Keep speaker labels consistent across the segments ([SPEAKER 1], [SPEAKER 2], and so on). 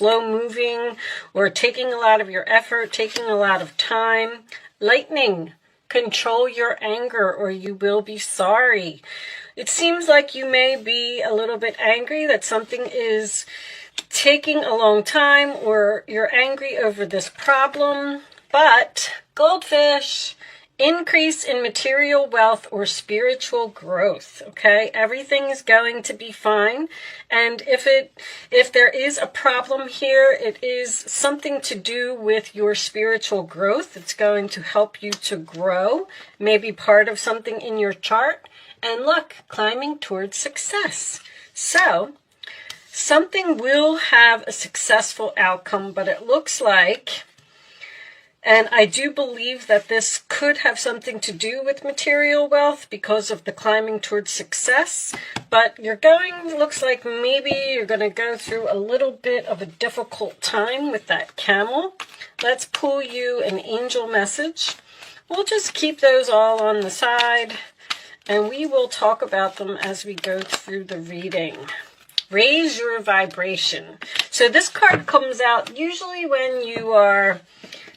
[SPEAKER 1] slow moving or taking a lot of your effort, taking a lot of time. Lightning, control your anger or you will be sorry. It seems like you may be a little bit angry that something is taking a long time or you're angry over this problem. But goldfish, increase in material wealth or spiritual growth, okay? Everything is going to be fine. And if there is a problem here, it is something to do with your spiritual growth. It's going to help you to grow, maybe part of something in your chart. And look, climbing towards success. So something will have a successful outcome, but it looks like, and I do believe that this could have something to do with material wealth because of the climbing towards success. But looks like maybe you're going to go through a little bit of a difficult time with that camel. Let's pull you an angel message. We'll just keep those all on the side, and we will talk about them as we go through the reading. Raise your vibration. So this card comes out usually when you are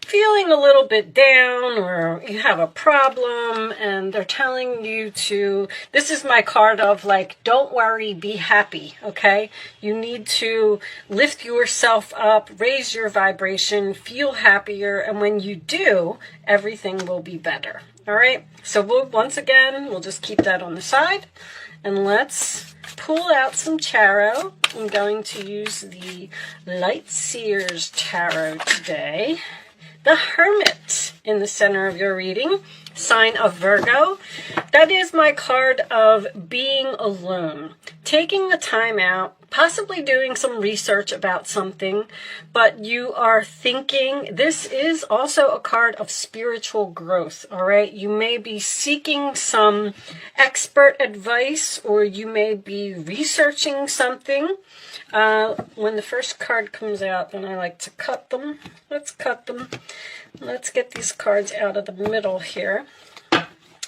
[SPEAKER 1] feeling a little bit down or you have a problem and they're telling you to, this is my card of like, don't worry, be happy, okay? You need to lift yourself up, raise your vibration, feel happier, and when you do, everything will be better, all right? So once again, we'll just keep that on the side and let's pull out some tarot. I'm going to use the Light Seers Tarot today. The Hermit in the center of your reading, sign of Virgo. That is my card of being alone, taking the time out, possibly doing some research about something, but you are thinking. This is also a card of spiritual growth, all right? You may be seeking some expert advice or you may be researching something. When the first card comes out, then I like to cut them. Let's cut them. Let's get these cards out of the middle here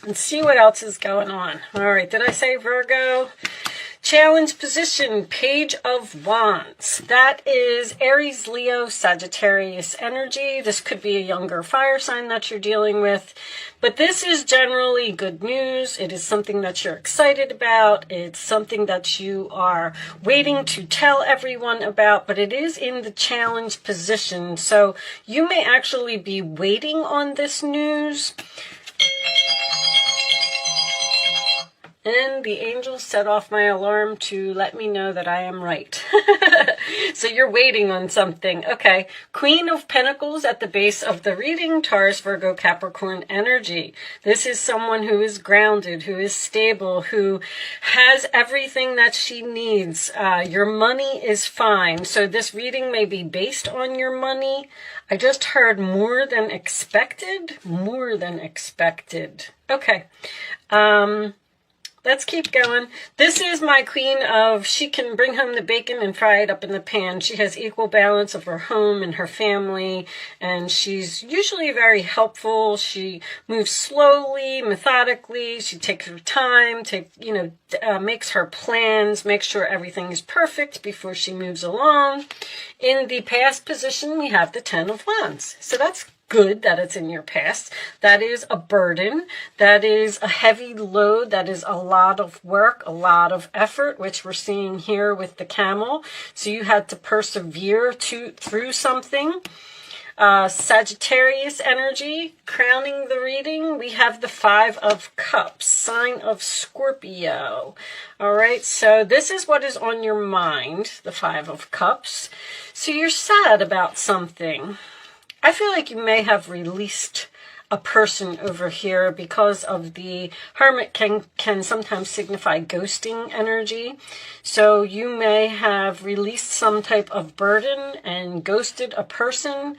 [SPEAKER 1] and see what else is going on. All right, did I say Virgo? Challenge position, Page of Wands. That is Aries, Leo, Sagittarius energy. This could be a younger fire sign that you're dealing with. But this is generally good news. It is something that you're excited about. It's something that you are waiting to tell everyone about. But it is in the challenge position. So you may actually be waiting on this news. And the angels set off my alarm to let me know that I am right. So you're waiting on something. Okay. Queen of Pentacles at the base of the reading, Taurus, Virgo, Capricorn energy. This is someone who is grounded, who is stable, who has everything that she needs. Your money is fine. So this reading may be based on your money. I just heard more than expected. More than expected. Okay. Let's keep going. This is my queen of, she can bring home the bacon and fry it up in the pan. She has equal balance of her home and her family, and she's usually very helpful. She moves slowly, methodically. She takes her time, makes her plans, makes sure everything is perfect before she moves along. In the past position, we have the Ten of Wands. So that's good that it's in your past. That is a burden. That is a heavy load. That is a lot of work, a lot of effort, which we're seeing here with the camel. So you had to persevere through something. Sagittarius energy, crowning the reading, we have the Five of Cups, sign of Scorpio. All right, so this is what is on your mind, the Five of Cups. So you're sad about something. I feel like you may have released a person over here because of the Hermit can sometimes signify ghosting energy. So you may have released some type of burden and ghosted a person.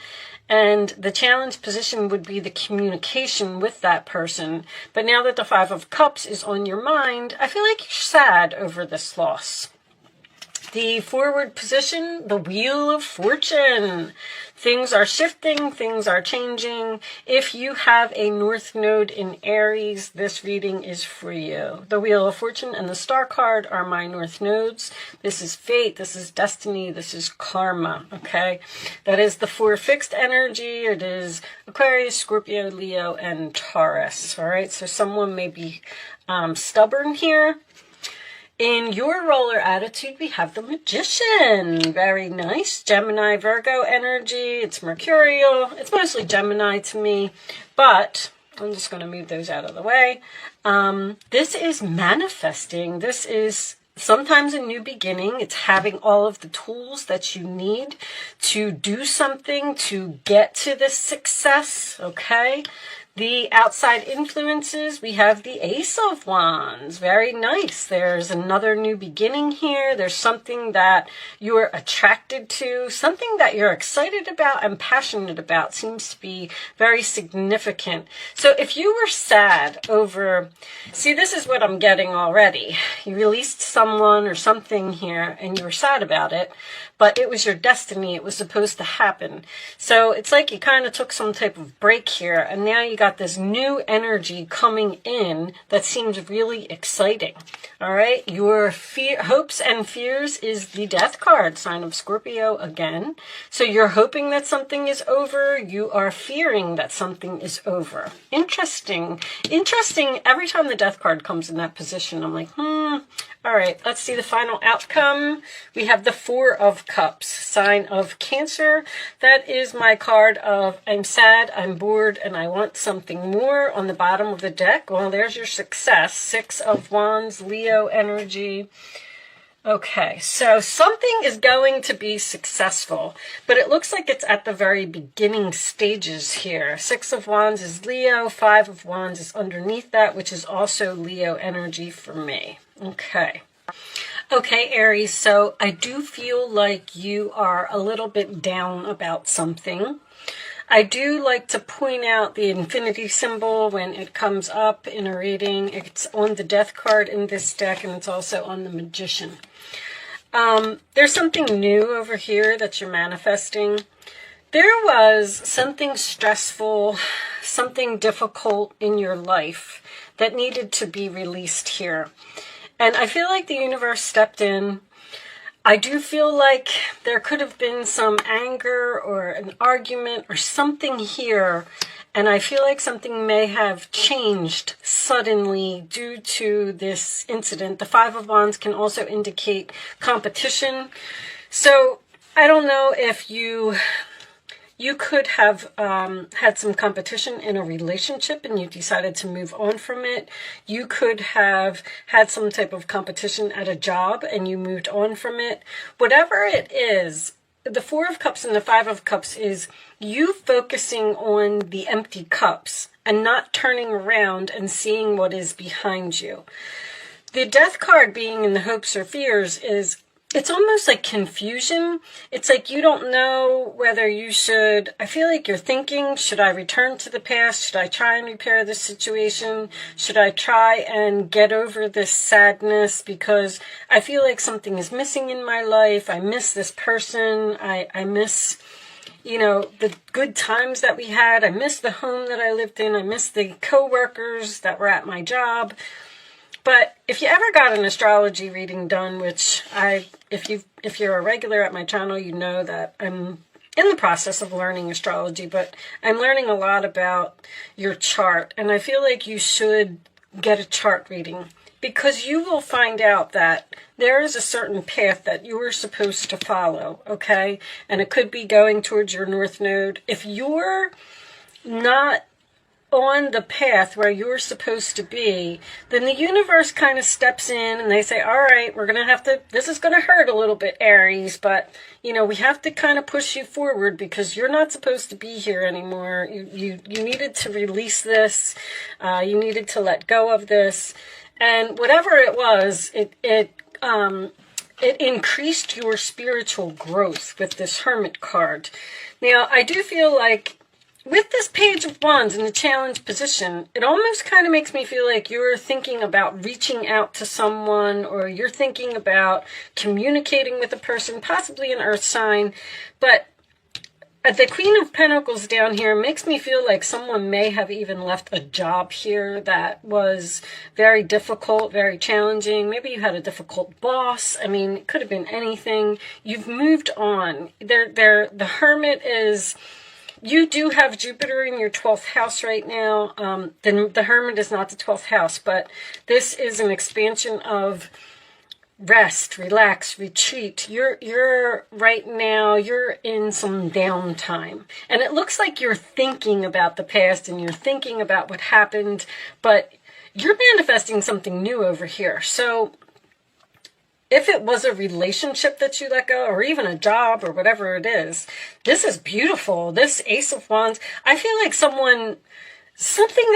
[SPEAKER 1] And the challenge position would be the communication with that person. But now that the Five of Cups is on your mind, I feel like you're sad over this loss. The forward position, the Wheel of Fortune. Things are shifting, things are changing. If you have a North Node in Aries, this reading is for you. The Wheel of Fortune and the Star card are my North Nodes. This is fate, this is destiny, this is karma, okay? That is the 4 fixed energy. It is Aquarius, Scorpio, Leo, and Taurus, all right? So someone may be stubborn here. In your roller attitude, we have the Magician. Very nice. Gemini, Virgo energy. It's mercurial. It's mostly Gemini to me, but I'm just going to move those out of the way. This is manifesting. This is sometimes a new beginning. It's having all of the tools that you need to do something, to get to this success, okay? The outside influences, we have the Ace of Wands. Very nice. There's another new beginning here. There's something that you're attracted to, something that you're excited about and passionate about. Seems to be very significant. So if you were sad over, see, this is what I'm getting already. You released someone or something here and you were sad about it, but it was your destiny. It was supposed to happen. So it's like you kind of took some type of break here, and now you got this new energy coming in that seems really exciting. All right, your hopes and fears is the Death card, sign of Scorpio again. So you're hoping that something is over. You are fearing that something is over. Interesting. Interesting. Every time the Death card comes in that position, I'm like, All right, let's see the final outcome. We have the 4 of Cups, sign of Cancer. That is my card of I'm sad, I'm bored, and I want something more on the bottom of the deck. Well, there's your success. 6 of Wands, Leo energy. Okay, so something is going to be successful, but it looks like it's at the very beginning stages here. 6 of Wands is Leo, 5 of Wands is underneath that, which is also Leo energy for me. Okay. Okay, Aries, so I do feel like you are a little bit down about something. I do like to point out the infinity symbol when it comes up in a reading. It's on the Death card in this deck, and it's also on the Magician. There's something new over here that you're manifesting. There was something stressful, something difficult in your life that needed to be released here. And I feel like the universe stepped in. I do feel like there could have been some anger or an argument or something here. And I feel like something may have changed suddenly due to this incident. The 5 of Wands can also indicate competition. So I don't know if you could have had some competition in a relationship and you decided to move on from it. You could have had some type of competition at a job and you moved on from it. Whatever it is, the 4 of Cups and the 5 of Cups is you focusing on the empty cups and not turning around and seeing what is behind you. The Death card being in the hopes or fears is, it's almost like confusion. It's like you don't know whether you should, I feel like you're thinking, should I return to the past? Should I try and repair this situation? Should I try and get over this sadness? Because I feel like something is missing in my life. I miss this person. I miss, you know, the good times that we had. I miss the home that I lived in. I miss the coworkers that were at my job. But if you ever got an astrology reading done, which if you're a regular at my channel, you know that I'm in the process of learning astrology, but I'm learning a lot about your chart. And I feel like you should get a chart reading because you will find out that there is a certain path that you are supposed to follow, okay? And it could be going towards your North Node. If you're not on the path where you're supposed to be, then the universe kind of steps in and they say, all right, we're going to have to, this is going to hurt a little bit, Aries, but, you know, we have to kind of push you forward because you're not supposed to be here anymore. You needed to release this. You needed to let go of this. And whatever it was, it increased your spiritual growth with this Hermit card. Now, I do feel like with this Page of Wands in the challenge position, it almost kind of makes me feel like you're thinking about reaching out to someone, or you're thinking about communicating with a person, possibly an earth sign. But the Queen of Pentacles down here makes me feel like someone may have even left a job here that was very difficult, very challenging. Maybe you had a difficult boss. I mean, it could have been anything. You've moved on. The Hermit is... You do have Jupiter in your 12th house right now. The Hermit is not the 12th house, but this is an expansion of rest, relax, retreat. You're right now, you're in some downtime. And it looks like you're thinking about the past and you're thinking about what happened, but you're manifesting something new over here. So if it was a relationship that you let go, or even a job, or whatever it is, this is beautiful. This Ace of Wands, I feel like something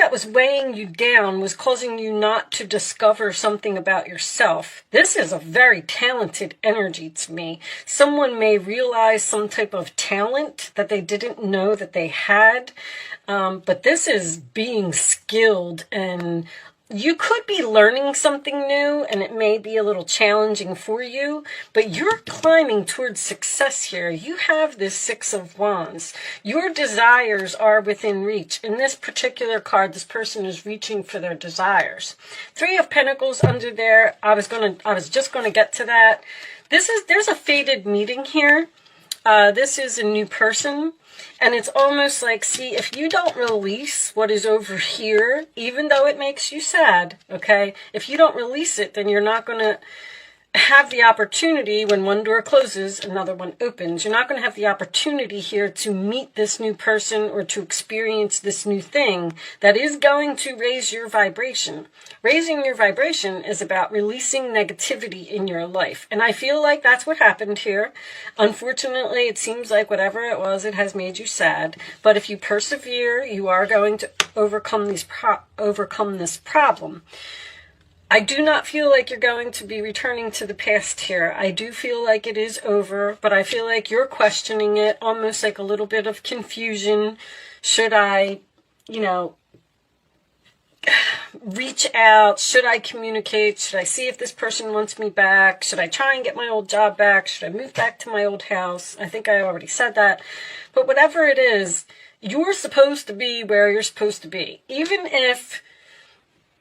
[SPEAKER 1] that was weighing you down was causing you not to discover something about yourself. This is a very talented energy to me. Someone may realize some type of talent that they didn't know that they had, but this is being skilled, and you could be learning something new, and it may be a little challenging for you, but you're climbing towards success here. You have this Six of Wands. Your desires are within reach. In this particular card, this person is reaching for their desires. Three of Pentacles under there. I was just gonna get to that. There's a fated meeting here. This is a new person. And it's almost like, see, if you don't release what is over here, even though it makes you sad, okay? If you don't release it, then you're not going to have the opportunity when one door closes, another one opens. You're not going to have the opportunity here to meet this new person or to experience this new thing that is going to raise your vibration. Raising your vibration is about releasing negativity in your life. And I feel like that's what happened here. Unfortunately, it seems like whatever it was, it has made you sad. But if you persevere, you are going to overcome this problem. I do not feel like you're going to be returning to the past here. I do feel like it is over, but I feel like you're questioning it, almost like a little bit of confusion. Should I, reach out? Should I communicate? Should I see if this person wants me back? Should I try and get my old job back? Should I move back to my old house? I think I already said that. But whatever it is, you're supposed to be where you're supposed to be. Even if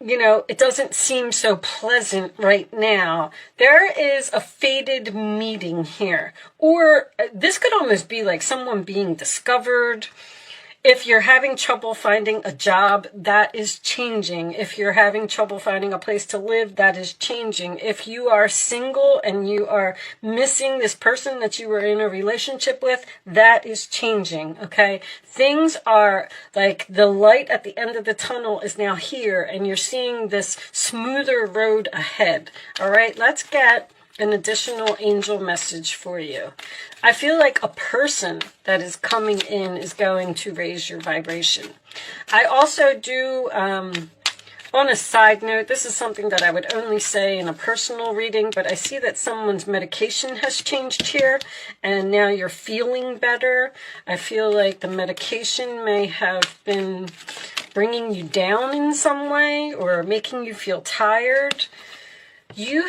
[SPEAKER 1] it doesn't seem so pleasant right now, there is a fated meeting here. Or this could almost be like someone being discovered. If you're having trouble finding a job, that is changing. If you're having trouble finding a place to live, that is changing. If you are single and you are missing this person that you were in a relationship with, that is changing, okay? Things are like the light at the end of the tunnel is now here, and you're seeing this smoother road ahead, all right? Let's get an additional angel message for you. I feel like a person that is coming in is going to raise your vibration. I also do, on a side note, this is something that I would only say in a personal reading, but I see that someone's medication has changed here, and now you're feeling better. I feel like the medication may have been bringing you down in some way or making you feel tired. You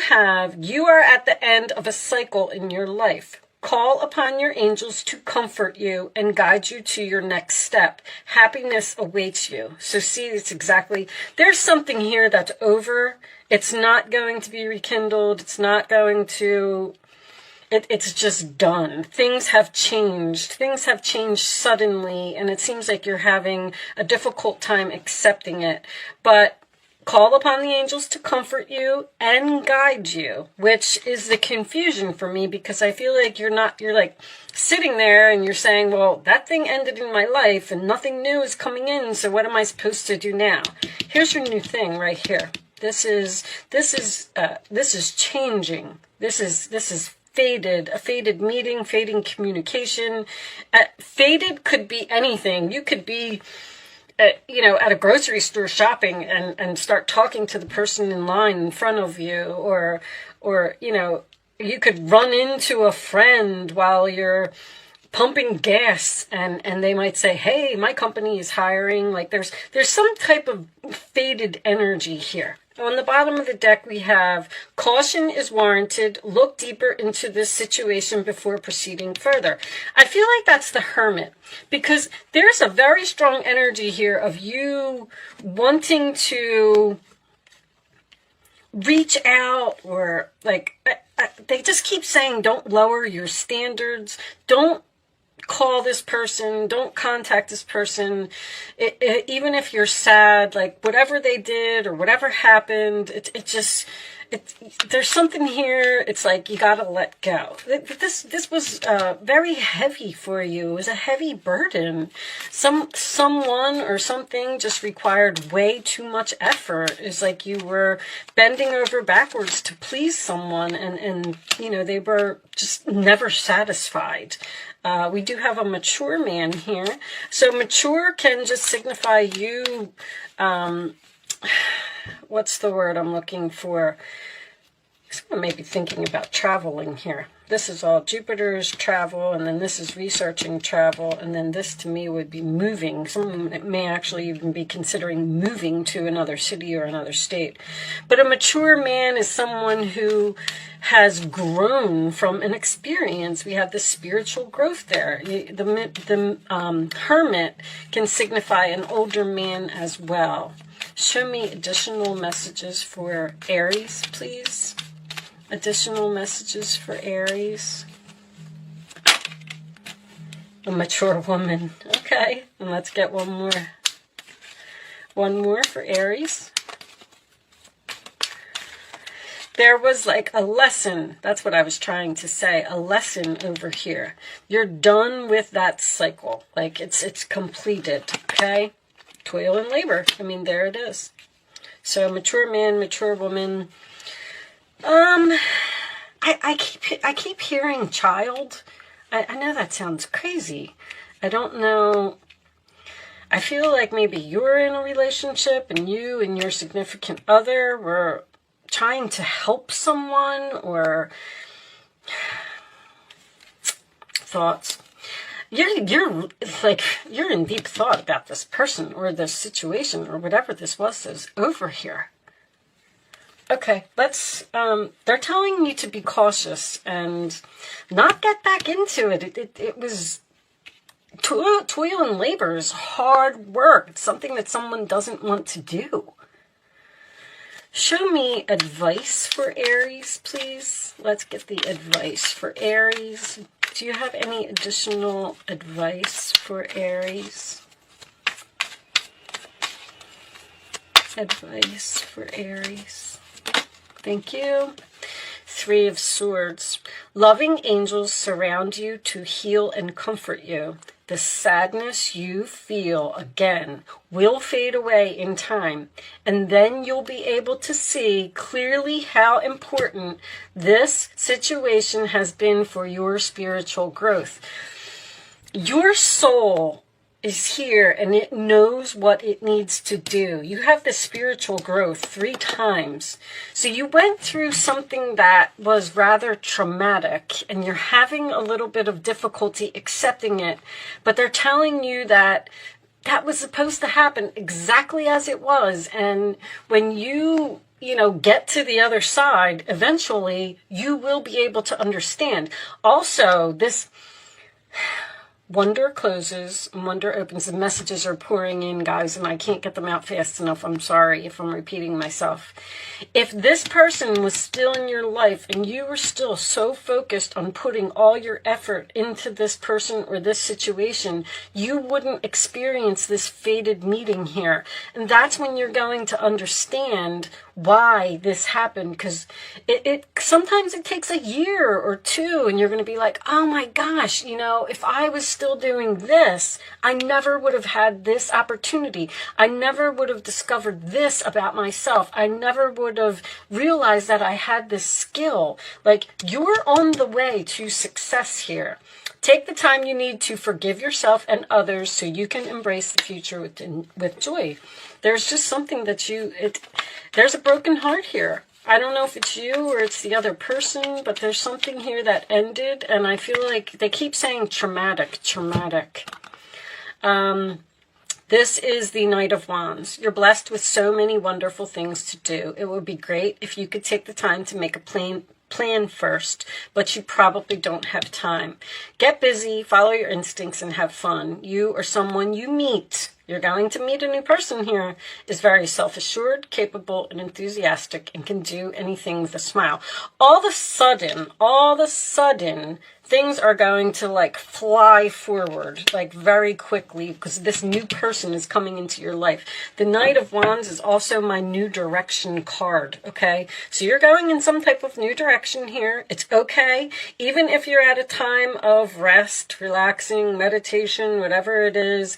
[SPEAKER 1] are at the end of a cycle in your life. Call upon your angels to comfort you and guide you to your next step. Happiness awaits you. So see, it's exactly, there's something here that's over. It's not going to be rekindled. It's not going to, it's just done. Things have changed. Things have changed suddenly, and it seems like you're having a difficult time accepting it. But call upon the angels to comfort you and guide you, which is the confusion for me, because I feel like you're like sitting there and you're saying, well, that thing ended in my life and nothing new is coming in, so what am I supposed to do now? Here's your new thing right here. This is changing. This is fated, a fated meeting, fading communication. Faded could be anything. You could be at a grocery store shopping and start talking to the person in line in front of you, or you could run into a friend while you're pumping gas, and they might say, hey, my company is hiring. Like there's some type of faded energy here. On the bottom of the deck, we have caution is warranted. Look deeper into this situation before proceeding further. I feel like that's the Hermit, because there's a very strong energy here of you wanting to reach out, or like they just keep saying, don't lower your standards. Don't call this person, don't contact this person, even if you're sad, like whatever they did or whatever happened, there's something here. It's like you gotta let go. This was very heavy for you. It was a heavy burden. Someone or something just required way too much effort. It's like you were bending over backwards to please someone, and they were just never satisfied. We do have a mature man here. So mature can just signify you, what's the word I'm looking for? Someone may be thinking about traveling here. This is all Jupiter's travel, and then this is researching travel, and then this to me would be moving. Someone may actually even be considering moving to another city or another state. But a mature man is someone who has grown from an experience. We have the spiritual growth there. The Hermit can signify an older man as well. Show me additional messages for Aries, please. Additional messages for Aries. A mature woman. Okay, and let's get one more. One more for Aries. There was like a lesson. That's what I was trying to say. A lesson over here. You're done with that cycle. Like it's completed. Okay? Toil and labor. I mean, there it is. So mature man, mature woman. I keep hearing child. I know that sounds crazy. I don't know. I feel like maybe you're in a relationship and you and your significant other were trying to help someone, or thoughts. You're in deep thought about this person or this situation or whatever this was that's over here. Okay, let's, they're telling you to be cautious and not get back into it. It was toil and labor is hard work. It's something that someone doesn't want to do. Show me advice for Aries, please. Let's get the advice for Aries. Do you have any additional advice for Aries? Advice for Aries. Thank you. 3 of Swords. Loving angels surround you to heal and comfort you. The sadness you feel, again, will fade away in time. And then you'll be able to see clearly how important this situation has been for your spiritual growth. Your soul is here and it knows what it needs to do. You have the spiritual growth 3 times. So you went through something that was rather traumatic and you're having a little bit of difficulty accepting it, but they're telling you that that was supposed to happen exactly as it was. And when you get to the other side, eventually you will be able to understand. Also, this wonder closes, wonder opens. The messages are pouring in, guys, and I can't get them out fast enough. I'm sorry if I'm repeating myself. If this person was still in your life and you were still so focused on putting all your effort into this person or this situation, you wouldn't experience this fated meeting here. And that's when you're going to understand why this happened, because it sometimes it takes a year or 2 and you're going to be like, oh my gosh, if I was still doing this, I never would have had this opportunity. I never would have discovered this about myself. I never would have realized that I had this skill. Like, you're on the way to success here. Take the time you need to forgive yourself and others so you can embrace the future with joy. There's just something that there's a broken heart here. I don't know if it's you or it's the other person, but there's something here that ended, and I feel like they keep saying traumatic. This is the Knight of Wands. You're blessed with so many wonderful things to do. It would be great if you could take the time to make a plan first, but you probably don't have time. Get busy, follow your instincts, and have fun. You or someone you meet, you're going to meet a new person here, is very self-assured, capable, and enthusiastic, and can do anything with a smile. All of a sudden, things are going to like fly forward, like very quickly, because this new person is coming into your life. The Knight of Wands is also my new direction card, okay? So you're going in some type of new direction here. It's okay. Even if you're at a time of rest, relaxing, meditation, whatever it is,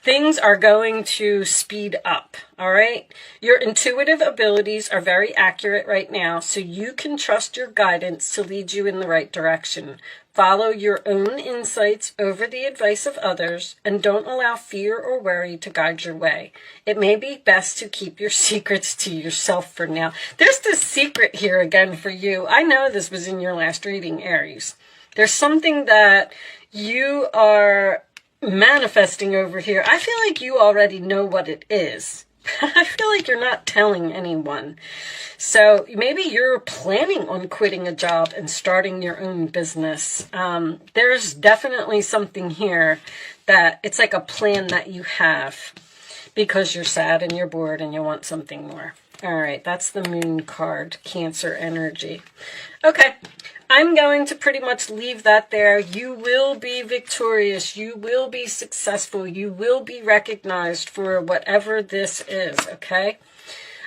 [SPEAKER 1] things are going to speed up, all right? Your intuitive abilities are very accurate right now, so you can trust your guidance to lead you in the right direction. Follow your own insights over the advice of others, and don't allow fear or worry to guide your way. It may be best to keep your secrets to yourself for now. There's this secret here again for you. I know this was in your last reading, Aries. There's something that you are manifesting over here. I feel like you already know what it is. I feel like you're not telling anyone. So maybe you're planning on quitting a job and starting your own business. There's definitely something here that it's like a plan that you have because you're sad and you're bored and you want something more. All right, that's the Moon card, Cancer energy. Okay, I'm going to pretty much leave that there. You will be victorious. You will be successful. You will be recognized for whatever this is, okay?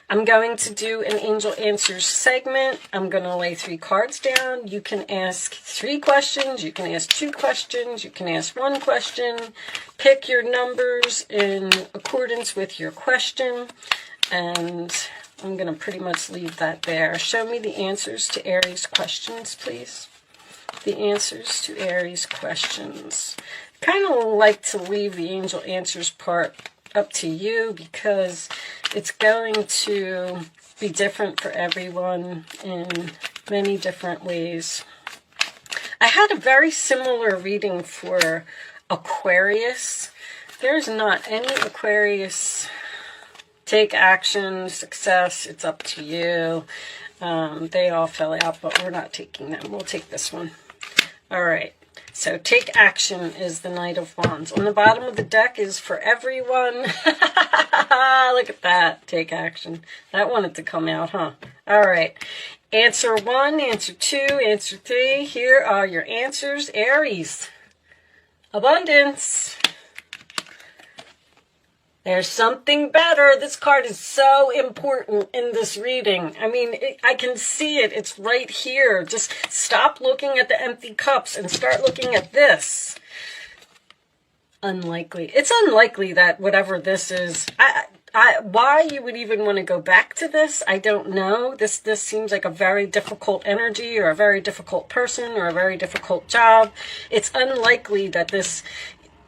[SPEAKER 1] I'm going to do an Angel Answers segment. I'm going to lay 3 cards down. You can ask 3 questions. You can ask 2 questions. You can ask 1 question. Pick your numbers in accordance with your question. And I'm going to pretty much leave that there. Show me the answers to Aries questions, please. The answers to Aries questions. Kind of like to leave the Angel Answers part up to you because it's going to be different for everyone in many different ways. I had a very similar reading for Aquarius. There's not any Aquarius. Take action, success, it's up to you. They all fell out, but we're not taking them. We'll take this one. All right. So take action is the Knight of Wands. On the bottom of the deck is for everyone. Look at that. Take action. That wanted to come out, huh? All right. Answer 1, answer 2, answer 3. Here are your answers. Aries. Abundance. There's something better. This card is so important in this reading. I mean, I can see it. It's right here. Just stop looking at the empty cups and start looking at this. Unlikely. It's unlikely that whatever this is, why you would even want to go back to this, I don't know. This seems like a very difficult energy or a very difficult person or a very difficult job. It's unlikely that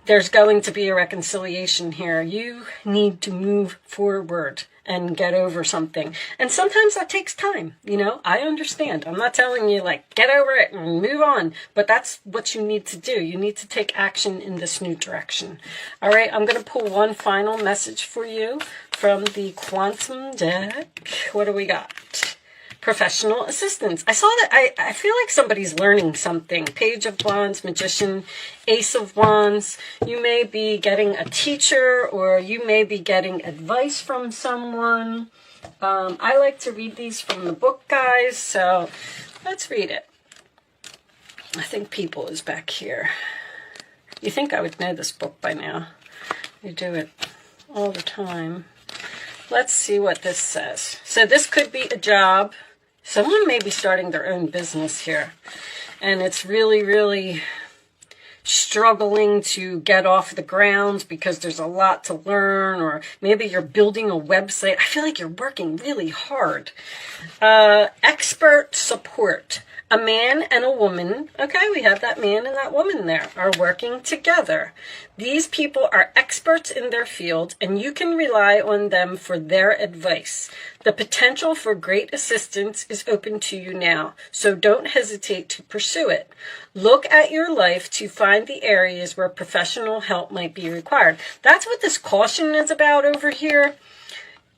[SPEAKER 1] there's going to be a reconciliation here. You need to move forward and get over something. And sometimes that takes time, I understand. I'm not telling you, get over it and move on. But that's what you need to do. You need to take action in this new direction. All right, I'm going to pull one final message for you from the Quantum deck. What do we got? Professional assistance. I saw that. I feel like somebody's learning something. Page of Wands, Magician, Ace of Wands. You may be getting a teacher or you may be getting advice from someone. I like to read these from the book, guys, so let's read it. I think People is back here. You think I would know this book by now. You do it all the time. Let's see what this says. So this could be a job. Someone may be starting their own business here, and it's really, really struggling to get off the ground because there's a lot to learn, or maybe you're building a website. I feel like you're working really hard. Expert support. A man and a woman, okay, we have that man and that woman there, are working together. These people are experts in their field, and you can rely on them for their advice. The potential for great assistance is open to you now, so don't hesitate to pursue it. Look at your life to find the areas where professional help might be required. That's what this caution is about over here.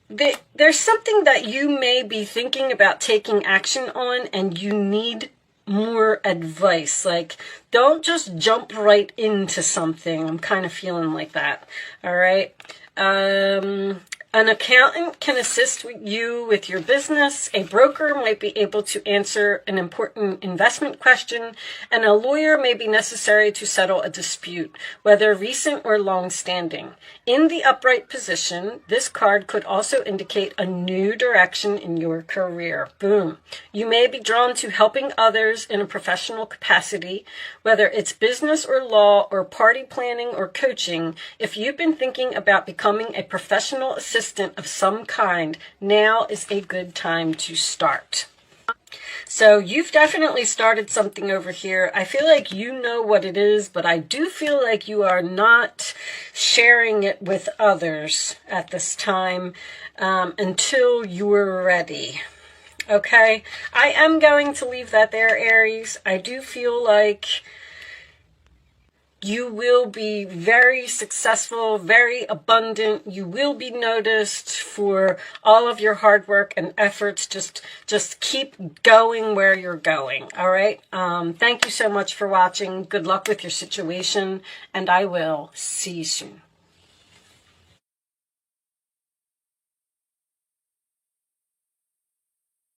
[SPEAKER 1] There's something that you may be thinking about taking action on, and you need more advice. Like, don't just jump right into something. I'm kind of feeling like that. All right. An accountant can assist you with your business. A broker might be able to answer an important investment question, and a lawyer may be necessary to settle a dispute, whether recent or long-standing. In the upright position, this card could also indicate a new direction in your career. Boom. You may be drawn to helping others in a professional capacity, whether it's business or law or party planning or coaching. If you've been thinking about becoming a professional assistant of some kind, now is a good time to start. So you've definitely started something over here. I feel like you know what it is, but I do feel like you are not sharing it with others at this time until you're ready. Okay? I am going to leave that there, Aries. I do feel like you will be very successful, very abundant. You will be noticed for all of your hard work and efforts. Just keep going where you're going. All right. Thank you so much for watching. Good luck with your situation, and I will see you soon.